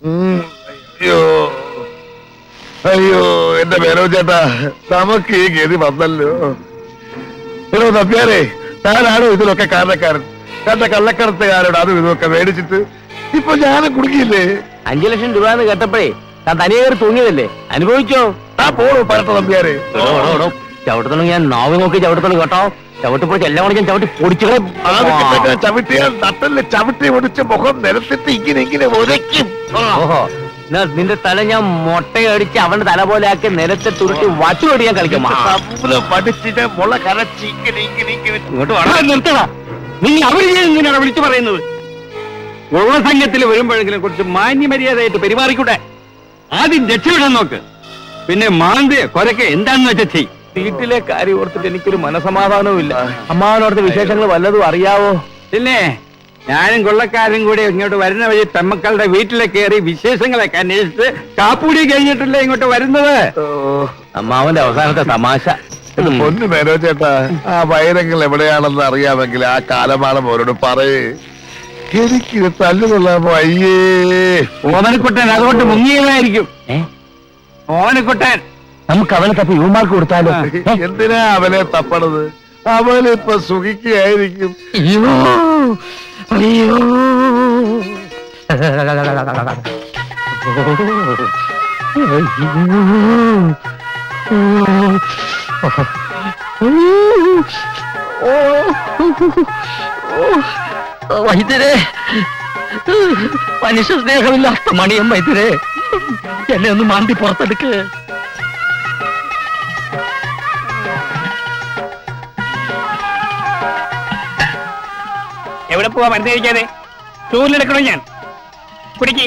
അയ്യോ അയ്യോ, എന്റെ മേനോ ചേട്ടാ, നമുക്ക് ഈ ഗതി വന്നല്ലോ. എടോ നമ്പ്യാരെ, ഞാനാണോ ഇതിലൊക്കെ കാരണക്കാരൻ? എന്റെ കള്ളക്കടത്തുകാരോട് അതും ഇതൊക്കെ മേടിച്ചിട്ട് ഇപ്പൊ ഞാനും കുടുങ്ങിയില്ലേ? 5 ലക്ഷം രൂപ എന്ന് കേട്ടപ്പോഴേ താൻ തനിയെ കയറി തൂങ്ങിയതല്ലേ, അനുഭവിച്ചോ? ആ പോണു പറട്ട നമ്പ്യാരെ. ചവിട്ടത്തോളം ഞാൻ നാവ് നോക്കി ചവിട്ടത്തോളം കേട്ടോ. ചവിട്ടിപ്പൊടിച്ച് എല്ലാം കൂടി ഞാൻ ചവിട്ടി പൊടിച്ചുകളെ. ചവിട്ടിയാൽ നട്ടല് ചവിട്ടി ഒടിച്ച് മുഖം നിരത്തിട്ട് ഇങ്ങനെ ഉരയ്ക്കും. ഓഹോ, നിന്റെ തല ഞാൻ മുട്ടയടിച്ച് അവന്റെ തല പോലെ ആക്കി നിലത്തെ തുരുട്ടി വച്ചുകൊടി ഞാൻ കളിക്കും. പഠിച്ചിട്ട് മുള കരച്ച് ഇങ്ങോട്ട് വളരെ നിർത്തണം. നീ അവര് ഇങ്ങനെയാണ് വിളിച്ചു പറയുന്നത്. ഉള്ള സംഘത്തിൽ വരുമ്പോഴെങ്കിലും കുറച്ച് മാന്യമര്യാദയായിട്ട് പെരുമാറിക്കൂടെ? ആദ്യം രക്ഷപ്പെടാൻ നോക്ക്, പിന്നെ മാന്തിയ കൊരക്കെ എന്താണെന്ന് വെച്ചാ ചെയ്. വീട്ടിലെ കാര്യം ഓർത്തിട്ട് എനിക്കൊരു മനസമാധാനവും ഇല്ല. അമ്മാവനോടത്തെ വിശേഷങ്ങൾ വല്ലതും അറിയാവോ? പിന്നെ ഞാനും കൊള്ളക്കാരും കൂടി ഇങ്ങോട്ട് വരുന്ന വഴി പെമ്മക്കളുടെ വീട്ടിലേക്ക് കയറി വിശേഷങ്ങളൊക്കെ അന്വേഷിച്ച് കാപ്പൂടി കഴിഞ്ഞിട്ടല്ലേ ഇങ്ങോട്ട് വരുന്നത്. അമ്മാവന്റെ അവസാനത്തെ തമാശ. പൊന്നു മേനോ ചേട്ടാ, ആ വൈരങ്ങൾ എവിടെയാണെന്ന് അറിയാമെങ്കിൽ ആ കാലമാണ് അവരോട് പറയേ. എനിക്ക് തല്ലുകൊള്ളാമോ? അയ്യേ ഓമനക്കുട്ടൻ അതുകൊണ്ട് മുങ്ങിയതായിരിക്കും. ഓമനക്കുട്ടൻ നമുക്ക് അവനെ തപ്പി യുവമാർക്ക് കൊടുത്താലോ? എന്തിനാ അവനെ തപ്പണത്? അവനിപ്പൊ സുഖിക്കുകയായിരിക്കും. അയ്യോ വൈദ്യരെ, മനുഷ്യ സ്നേഹമില്ലാത്ത മണിയം വൈദ്യരെ, എന്നെ ഒന്ന് മാന്തി പുറത്തെടുക്ക്. എവിടെ പോവാ മരുന്ന് കഴിക്കാതെ? ചൂരിലെടുക്കണോ ഞാൻ? കുടിക്ക്.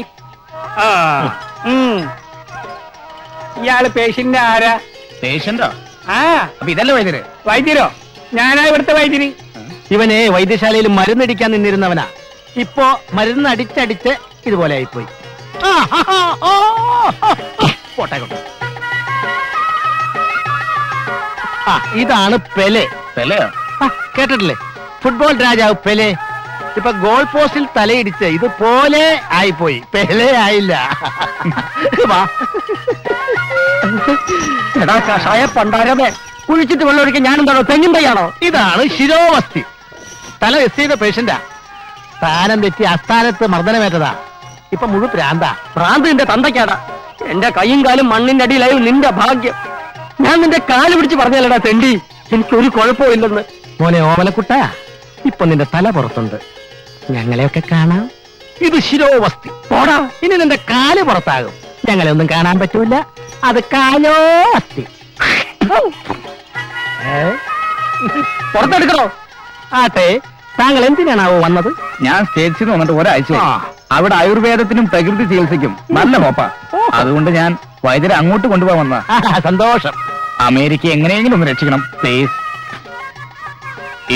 ഇയാള് പേഷ്യന്റ് ആരാ? പേഷ്യന്റോ? ആ, അപ്പൊ ഇതല്ലേ വൈദ്യര്? വൈദ്യരോ? ഞാനാ ഇവിടുത്തെ വൈദ്യര്. ഇവനെ വൈദ്യശാലയിൽ മരുന്നടിക്കാൻ നിന്നിരുന്നവനാ. ഇപ്പോ മരുന്ന് അടിച്ചടിച്ച് ഇതുപോലെ ആയിപ്പോയി. ഇതാണ് പെലെ. പെലെയോ? കേട്ടിട്ടില്ലേ? ഫുട്ബോൾ രാജാവ് പെലെ. ഇപ്പൊ ഗോൾ പോസ്റ്റിൽ തലയിടിച്ച് ഇതുപോലെ ആയിപ്പോയി. പെലെ ആയില്ല. എടാ കഷായ പണ്ടാരമേ, കുഴിച്ചിട്ട് വെള്ളമൊഴിക്കാൻ ഞാനെന്താണോ തെങ്ങിൻ തയ്യാണോ? ഇതാണ് ശിരോവസ്തി. തല വെസ്റ്റ് ചെയ്ത പേഷ്യന്റാ. സ്ഥാനം തെറ്റി അസ്ഥാനത്ത് മർദ്ദനമേറ്റതാ. ഇപ്പൊ മുഴു പ്രാന്താ. പ്രാന്ത് നിന്റെ തന്തയ്ക്കാടാ. എന്റെ കൈയും കാലും മണ്ണിന്റെ അടിയിലായി നിന്റെ ഭാഗ്യം. ഞാൻ നിന്റെ കാല് പിടിച്ച് പറഞ്ഞല്ലടാ തെണ്ടി, എനിക്കൊരു കുഴപ്പവും ഇല്ലെന്ന്. മോനെ ഓമനക്കുട്ട, ഇപ്പൊ നിന്റെ തല പുറത്തുണ്ട്, ഞങ്ങളെയൊക്കെ കാണാം. ഇത് ശിരോവസ്തി. പോടാ, ഇനി നിന്റെ കാല് പുറത്താകും. ഞങ്ങളെ ഒന്നും കാണാൻ പറ്റൂല. അത് കാലോ അസ്ഥി. പുറത്തെടുക്കണോ? ആട്ടെ, താങ്കൾ എന്തിനാണാവോ വന്നത്? ഞാൻ സ്റ്റേറ്റ്സിൽ നിന്ന് വന്നിട്ട് ഒരാഴ്ച. അവിടെ ആയുർവേദത്തിനും പ്രകൃതി ചികിത്സയ്ക്കും നല്ല മോപ്പ. അതുകൊണ്ട് ഞാൻ വൈദ്യരെ അങ്ങോട്ട് കൊണ്ടുപോകാൻ വന്ന. സന്തോഷം. അമേരിക്ക എങ്ങനെയെങ്കിലും ഒന്ന് രക്ഷിക്കണം പ്ലീസ്.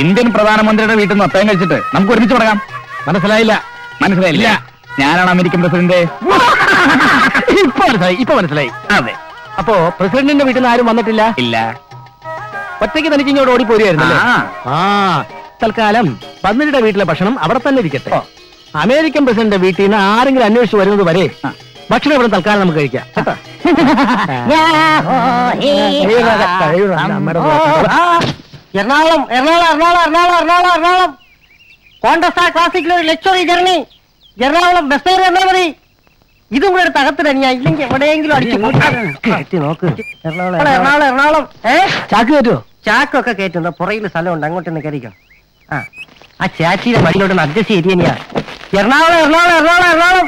ഇന്ത്യൻ പ്രധാനമന്ത്രിയുടെ വീട്ടിൽ നിന്ന് അത്തയം കഴിച്ചിട്ട് നമുക്ക് ഒരുമിച്ച് തുടങ്ങാം. മനസ്സിലായില്ല? മനസ്സിലായില്ല? ഞാനാണ് അമേരിക്കൻ പ്രസിഡന്റ്. ഇപ്പൊ മനസ്സിലായി. അതെ. അപ്പോ പ്രസിഡന്റിന്റെ വീട്ടിൽ നിന്ന് ആരും വന്നിട്ടില്ല? ഇല്ല. ഒറ്റയ്ക്ക് തനിക്ക് ഇങ്ങോട്ട് ഓടിപ്പോരുമായിരുന്നല്ലേ? തൽക്കാലം പന്നിയുടെ വീട്ടിലെ ഭക്ഷണം അവിടെ തന്നെ ഇരിക്കട്ടെ. അമേരിക്കൻ പ്രസിഡന്റ് വീട്ടിൽ നിന്ന് ആരെങ്കിലും അന്വേഷിച്ച് വരുന്നത് വരെ ഭക്ഷണം ഇവിടെ തൽക്കാലം നമുക്ക് കഴിക്കാം. എറണാകുളം എറണാകുളം എറണാകുളം എറണാകുളം എറണാകുളം എറണാകുളം കോണ്ടസ്റ്റാ ക്ലാസിക്കിൽ ഒരു ലക്ഷറി ജർണി. എറണാകുളം ബസ് കയറി വന്നാൽ മതി. ഇതും കൂടെ എടുത്ത് അകത്ത് തന്നെയാ, ഇല്ലെങ്കിൽ എവിടെയെങ്കിലും അടിച്ചു നോക്ക്. എറണാകുളം എറണാകുളം. ചാക്ക് കയറ്റുമോ? ചാക്കൊക്കെ കയറ്റുന്നു. പുറകിൽ സ്ഥലമുണ്ട്, അങ്ങോട്ടൊന്ന് കയറിക്കോ. ആ ചാച്ചിയുടെ മടിയിലോട്ടൊന്ന് അഡ്ജസ്റ്റ് ചെയ്ത് തന്നെയാ. എറണാകുളം എറണാകുളം എറണാകുളം എറണാകുളം.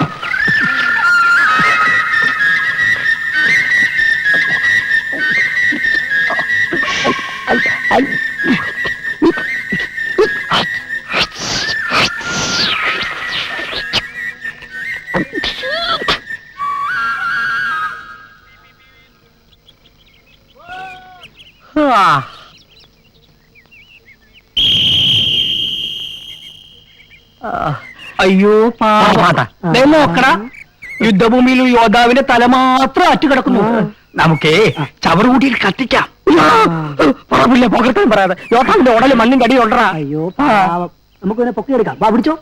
അയ്യോ നോക്കടാ, യുദ്ധഭൂമിയിൽ യോദ്ധാവിന്റെ തല മാത്രം അറ്റുകിടക്കുന്നു. നമുക്കേ ചവറുകൂട്ടിയിൽ കത്തിക്കാം. പറമ്പില്ല പുകർത്താൻ പറയാതെ യോദ്ധാവിന്റെ ഉടല് മണ്ണിന്റെ അടി കൊണ്ടറാ. അയ്യോ നമുക്ക് പൊക്കിയെടുക്കാം. പിടിച്ചോ.